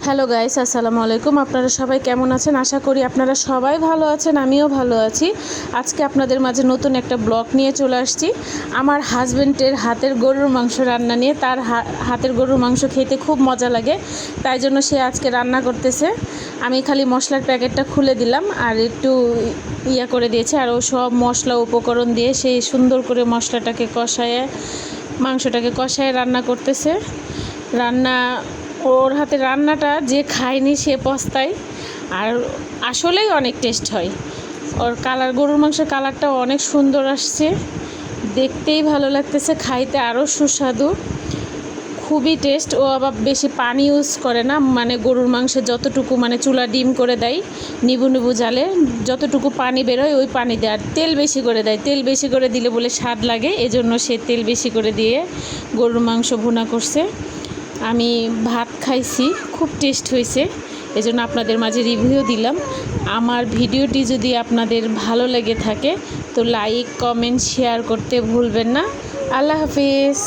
Hello guys, আসসালামু আলাইকুম। আপনারা সবাই কেমন আছেন? আশা করি আপনারা সবাই ভালো আছেন, আমিও ভালো আছি। আজকে আপনাদের মাঝে নতুন একটা ব্লগ নিয়ে চলে আসছি। আমার হাজব্যান্ডের হাতের গরুর মাংস রান্না নিয়ে। তার হাতের গরুর মাংস খেতে খুব মজা লাগে, তাই জন্য সে আজকে রান্না করতেছে। আমি খালি মশলার প্যাকেটটা খুলে দিলাম আর একটু করে দিয়েছে, আর ও সব মশলা উপকরণ দিয়ে সেই সুন্দর করে মশলাটাকে কষায় মাংসটাকে কষায় রান্না করতেছে। ওর হাতে রান্নাটা যে খায়নি সে পস্তায়, আর আসলেই অনেক টেস্ট হয়। ওর গরুর মাংসের কালারটাও অনেক সুন্দর আসছে, দেখতেই ভালো লাগতেছে, খাইতে আরও সুস্বাদু, খুবই টেস্ট। ও আবার বেশি পানি ইউজ করে না, মানে গরুর মাংসে যতটুকু চুলা ডিম করে দেয় নিবু নিবু জালে যতটুকু পানি বেরোয় ওই পানি দেয়, আর তেল বেশি করে দেয়। তেল বেশি করে দিলে বলে স্বাদ লাগে, এজন্য সে তেল বেশি করে দিয়ে গরুর মাংস ভুনা করছে। আমি ভাত খাইছি, খুব টেস্ট হয়েছে, এজন্য আপনাদের মাঝে রিভিউ দিলাম। আমার ভিডিওটি যদি আপনাদের ভালো লেগে থাকে তো লাইক, কমেন্ট, শেয়ার করতে ভুলবেন না। আল্লাহ হাফিজ।